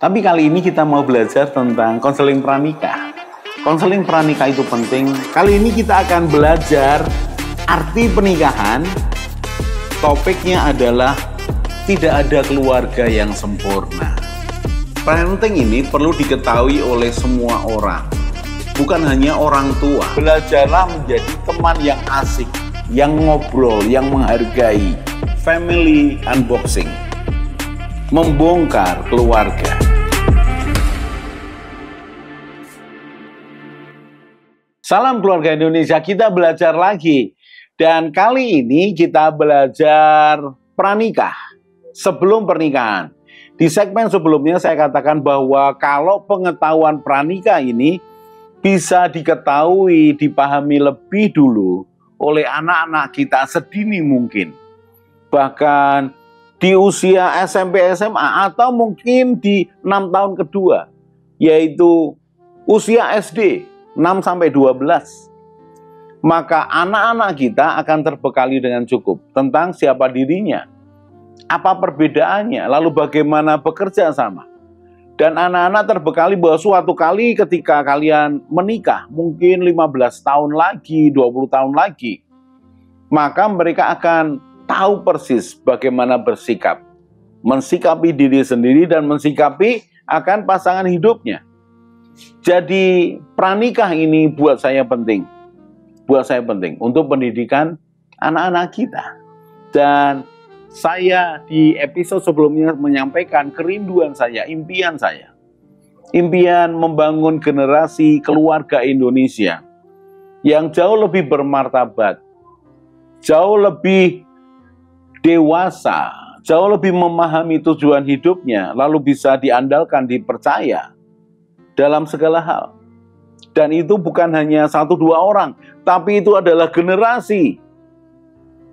Tapi kali ini kita mau belajar tentang konseling pranikah. Konseling pranikah itu penting. Kali ini kita akan belajar arti pernikahan. Topiknya adalah tidak ada keluarga yang sempurna. Parenting ini perlu diketahui oleh semua orang, bukan hanya orang tua. Belajarlah menjadi teman yang asik, yang ngobrol, yang menghargai. Family unboxing, membongkar keluarga. Salam keluarga Indonesia, kita belajar lagi. Dan kali ini kita belajar pranikah sebelum pernikahan. Di segmen sebelumnya saya katakan bahwa kalau pengetahuan pranikah ini bisa diketahui, dipahami lebih dulu oleh anak-anak kita sedini mungkin. Bahkan di usia SMP, SMA, atau mungkin di 6 tahun kedua, yaitu usia SD 6-12. Maka anak-anak kita akan terbekali dengan cukup tentang siapa dirinya, apa perbedaannya, lalu bagaimana bekerja sama. Dan anak-anak terbekali bahwa suatu kali ketika kalian menikah, mungkin 15 tahun lagi, 20 tahun lagi, maka mereka akan tahu persis bagaimana bersikap, mensikapi diri sendiri dan mensikapi akan pasangan hidupnya. Jadi pranikah ini buat saya penting untuk pendidikan anak-anak kita. Dan saya di episode sebelumnya menyampaikan kerinduan saya, impian membangun generasi keluarga Indonesia yang jauh lebih bermartabat, jauh lebih dewasa, jauh lebih memahami tujuan hidupnya, lalu bisa diandalkan, dipercaya dalam segala hal. Dan itu bukan hanya 1-2 orang, tapi itu adalah generasi.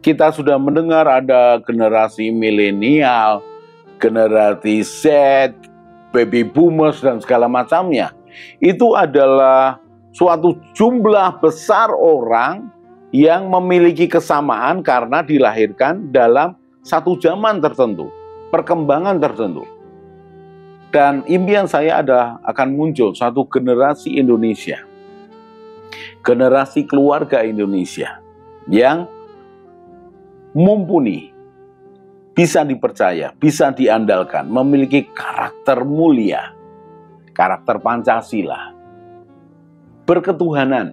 Kita sudah mendengar ada generasi milenial, generasi Z, baby boomers, dan segala macamnya. Itu adalah suatu jumlah besar orang yang memiliki kesamaan karena dilahirkan dalam satu zaman tertentu, perkembangan tertentu. Dan impian saya adalah akan muncul satu generasi Indonesia, generasi keluarga Indonesia yang mumpuni, bisa dipercaya, bisa diandalkan, memiliki karakter mulia, karakter Pancasila, berketuhanan,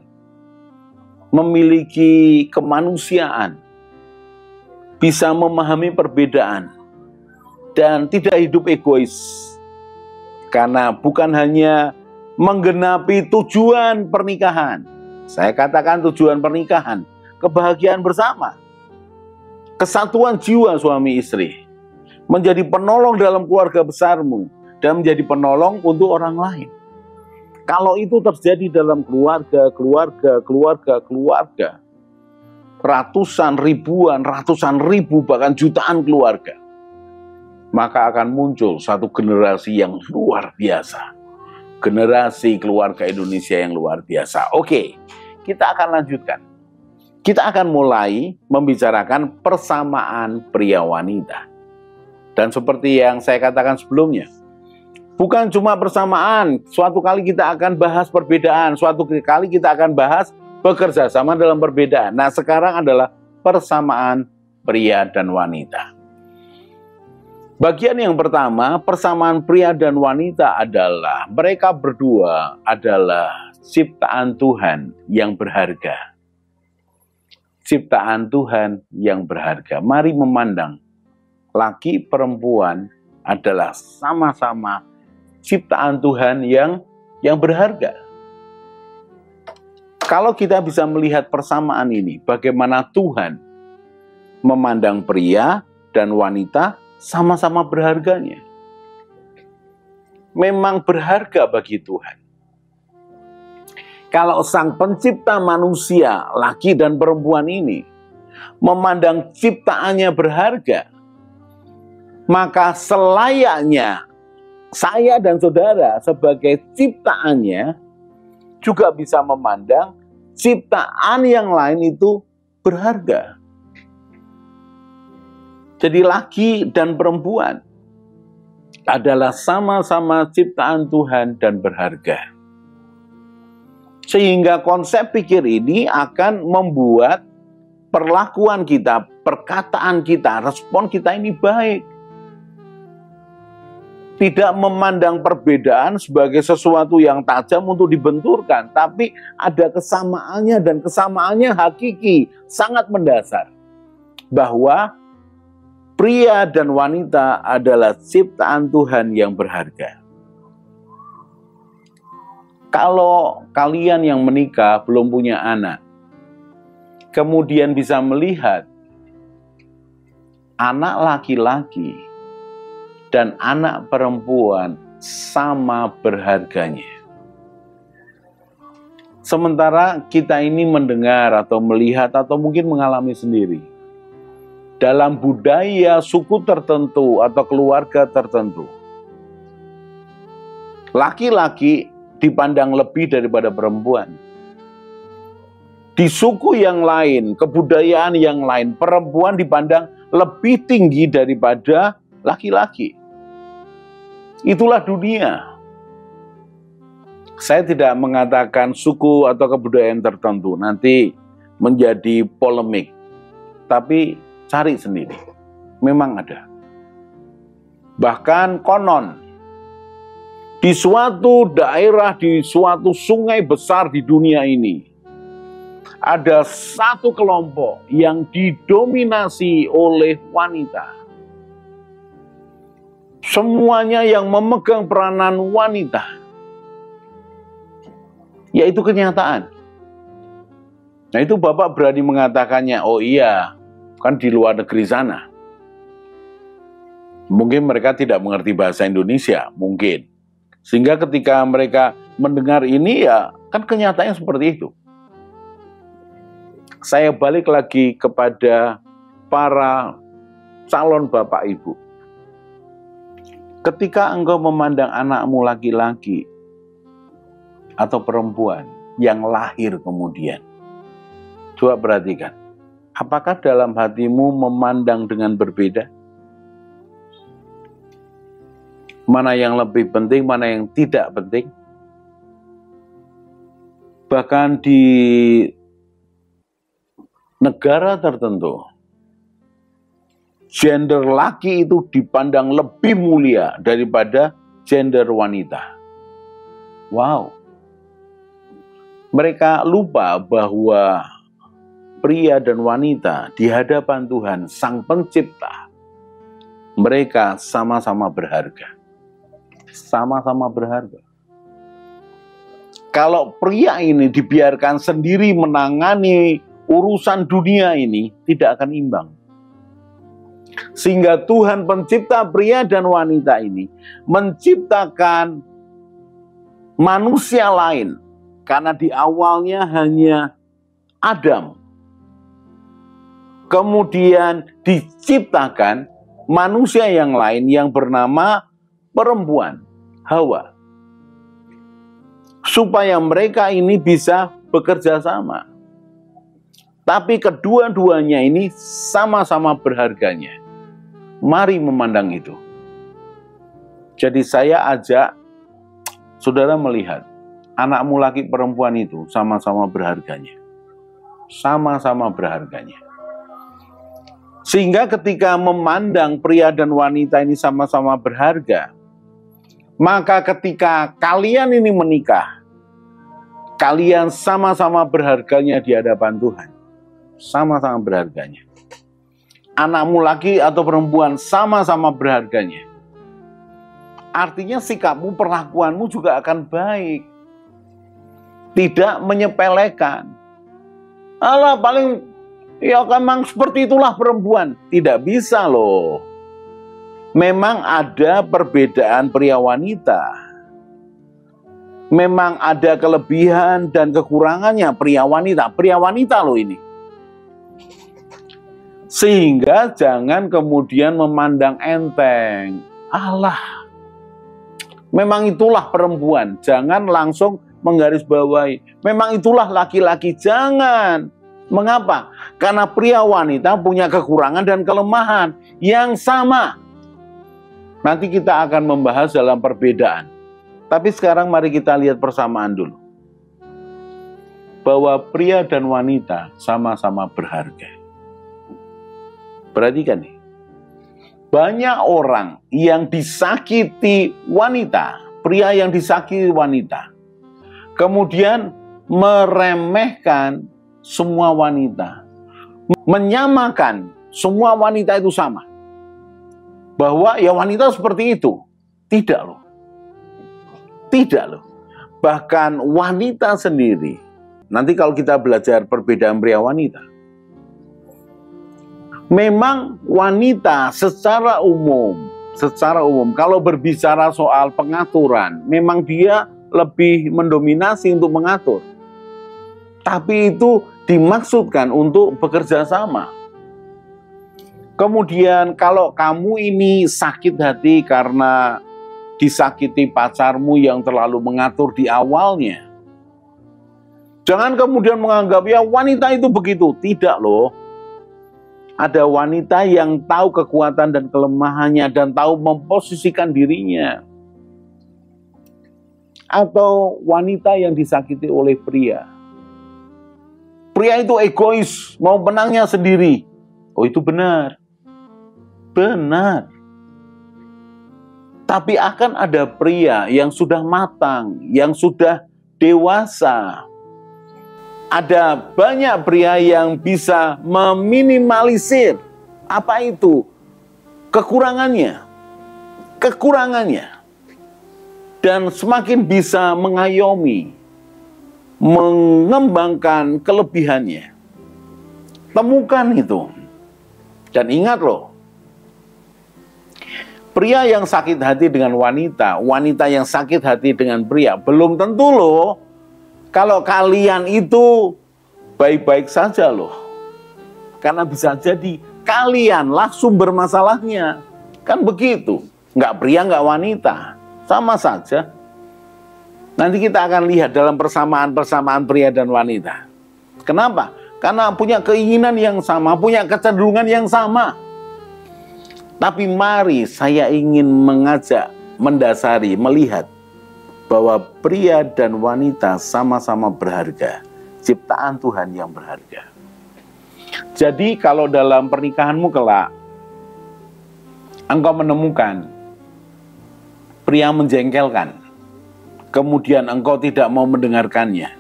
memiliki kemanusiaan, bisa memahami perbedaan, dan tidak hidup egois. Karena bukan hanya menggenapi tujuan pernikahan, saya katakan tujuan pernikahan, kebahagiaan bersama, kesatuan jiwa suami istri, menjadi penolong dalam keluarga besarmu, dan menjadi penolong untuk orang lain. Kalau itu terjadi dalam keluarga, ratusan ribu, bahkan jutaan keluarga, maka akan muncul satu generasi yang luar biasa. Generasi keluarga Indonesia yang luar biasa. Oke, kita akan lanjutkan. Kita akan mulai membicarakan persamaan pria wanita. Dan seperti yang saya katakan sebelumnya, bukan cuma persamaan, suatu kali kita akan bahas perbedaan, suatu kali kita akan bahas bekerja sama dalam perbedaan. Nah, sekarang adalah persamaan pria dan wanita. Bagian yang pertama, persamaan pria dan wanita adalah mereka berdua adalah ciptaan Tuhan yang berharga. Ciptaan Tuhan yang berharga. Mari memandang laki perempuan adalah sama-sama ciptaan Tuhan yang berharga. Kalau kita bisa melihat persamaan ini, bagaimana Tuhan memandang pria dan wanita sama-sama berharganya. Memang berharga bagi Tuhan. Kalau sang pencipta manusia, laki dan perempuan ini, memandang ciptaannya berharga, maka selayaknya saya dan saudara sebagai ciptaannya juga bisa memandang ciptaan yang lain itu berharga. Jadi laki dan perempuan adalah sama-sama ciptaan Tuhan dan berharga. Sehingga konsep pikir ini akan membuat perlakuan kita, perkataan kita, respon kita ini baik. Tidak memandang perbedaan sebagai sesuatu yang tajam untuk dibenturkan, tapi ada kesamaannya dan kesamaannya hakiki, sangat mendasar. Bahwa pria dan wanita adalah ciptaan Tuhan yang berharga. Kalau kalian yang menikah belum punya anak, kemudian bisa melihat anak laki-laki dan anak perempuan sama berharganya. Sementara kita ini mendengar atau melihat atau mungkin mengalami sendiri. Dalam budaya suku tertentu atau keluarga tertentu, laki-laki dipandang lebih daripada perempuan. Di suku yang lain, kebudayaan yang lain, perempuan dipandang lebih tinggi daripada laki-laki. Itulah dunia. Saya tidak mengatakan suku atau kebudayaan tertentu, nanti menjadi polemik. Tapi cari sendiri, memang ada. Bahkan konon, di suatu daerah, di suatu sungai besar di dunia ini, ada satu kelompok yang didominasi oleh wanita. Semuanya yang memegang peranan wanita. Yaitu kenyataan. Nah itu Bapak berani mengatakannya, oh iya, kan di luar negeri sana. Mungkin mereka tidak mengerti bahasa Indonesia, mungkin. Sehingga ketika mereka mendengar ini ya kan kenyataannya seperti itu. Saya balik lagi kepada para calon bapak ibu. Ketika engkau memandang anakmu laki-laki atau perempuan yang lahir kemudian, coba perhatikan, apakah dalam hatimu memandang dengan berbeda? Mana yang lebih penting, mana yang tidak penting. Bahkan di negara tertentu, gender laki itu dipandang lebih mulia daripada gender wanita. Wow. Mereka lupa bahwa pria dan wanita di hadapan Tuhan, Sang Pencipta, mereka sama-sama berharga. Sama-sama berharga. Kalau pria ini dibiarkan sendiri menangani urusan dunia ini, tidak akan imbang. Sehingga Tuhan pencipta pria dan wanita ini menciptakan manusia lain. Karena di awalnya hanya Adam. Kemudian diciptakan manusia yang lain yang bernama perempuan, Hawa. Supaya mereka ini bisa bekerja sama. Tapi kedua-duanya ini sama-sama berharganya. Mari memandang itu. Jadi saya ajak saudara melihat, anakmu laki perempuan itu sama-sama berharganya. Sama-sama berharganya. Sehingga ketika memandang pria dan wanita ini sama-sama berharga, maka ketika kalian ini menikah, kalian sama-sama berharganya di hadapan Tuhan. Sama-sama berharganya. Anakmu laki atau perempuan sama-sama berharganya. Artinya sikapmu, perlakuanmu juga akan baik. Tidak menyepelekan. Alah paling, ya memang seperti itulah perempuan. Tidak bisa loh. Memang ada perbedaan pria wanita. Memang ada kelebihan dan kekurangannya pria wanita. Pria wanita loh ini. Sehingga jangan kemudian memandang enteng. Alah, memang itulah perempuan. Jangan langsung menggarisbawahi. Memang itulah laki-laki. Jangan. Mengapa? Karena pria wanita punya kekurangan dan kelemahan yang sama. Nanti kita akan membahas dalam perbedaan. Tapi sekarang mari kita lihat persamaan dulu. Bahwa pria dan wanita sama-sama berharga. Perhatikan nih. Banyak orang yang disakiti wanita, pria yang disakiti wanita, kemudian meremehkan semua wanita, menyamakan semua wanita itu sama. Bahwa ya wanita seperti itu. Tidak loh. Tidak loh. Bahkan wanita sendiri. Nanti kalau kita belajar perbedaan pria wanita. Memang wanita secara umum kalau berbicara soal pengaturan, memang dia lebih mendominasi untuk mengatur. Tapi itu dimaksudkan untuk bekerja sama. Kemudian kalau kamu ini sakit hati karena disakiti pacarmu yang terlalu mengatur di awalnya, jangan kemudian menganggap ya wanita itu begitu. Tidak loh. Ada wanita yang tahu kekuatan dan kelemahannya dan tahu memposisikan dirinya. Atau wanita yang disakiti oleh pria. Pria itu egois, mau menangnya sendiri. Oh, itu benar. Benar. Tapi akan ada pria yang sudah matang, yang sudah dewasa. Ada banyak pria yang bisa meminimalisir apa itu kekurangannya. Dan semakin bisa mengayomi, mengembangkan kelebihannya. Temukan itu. Dan ingat loh, pria yang sakit hati dengan wanita, wanita yang sakit hati dengan pria, belum tentu loh kalau kalian itu baik-baik saja loh. Karena bisa jadi kalianlah sumber masalahnya. Kan begitu. Nggak pria, nggak wanita. Sama saja. Nanti kita akan lihat dalam persamaan-persamaan pria dan wanita. Kenapa? Karena punya keinginan yang sama, punya kecenderungan yang sama. Tapi mari saya ingin mengajak, mendasari, melihat bahwa pria dan wanita sama-sama berharga. Ciptaan Tuhan yang berharga. Jadi kalau dalam pernikahanmu kelak, engkau menemukan pria menjengkelkan, kemudian engkau tidak mau mendengarkannya.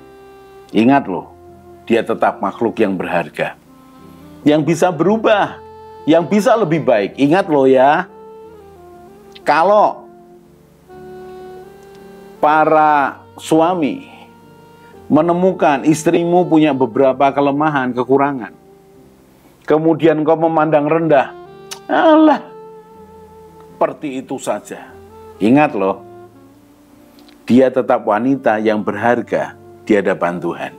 Ingat loh, dia tetap makhluk yang berharga. Yang bisa berubah, yang bisa lebih baik. Ingat loh ya, kalau para suami menemukan istrimu punya beberapa kelemahan, kekurangan, kemudian kau memandang rendah, alah, seperti itu saja. Ingat loh, dia tetap wanita yang berharga di hadapan Tuhan.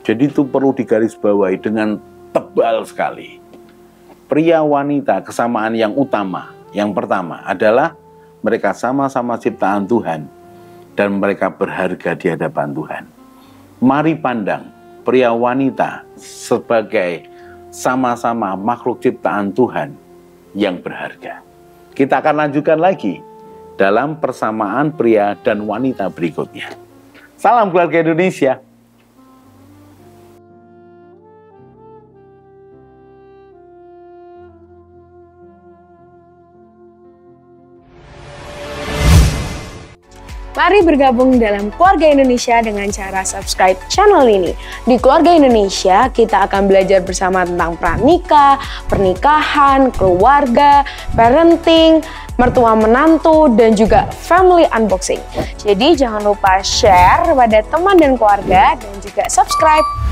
Jadi itu perlu digarisbawahi dengan tebal sekali. Pria wanita kesamaan yang utama, yang pertama adalah mereka sama-sama ciptaan Tuhan. Dan mereka berharga di hadapan Tuhan. Mari pandang pria wanita sebagai sama-sama makhluk ciptaan Tuhan yang berharga. Kita akan lanjutkan lagi dalam persamaan pria dan wanita berikutnya. Salam keluarga Indonesia. Mari bergabung dalam Keluarga Indonesia dengan cara subscribe channel ini. Di Keluarga Indonesia, kita akan belajar bersama tentang pranikah, pernikahan, keluarga, parenting, mertua menantu, dan juga family unboxing. Jadi jangan lupa share pada teman dan keluarga dan juga subscribe.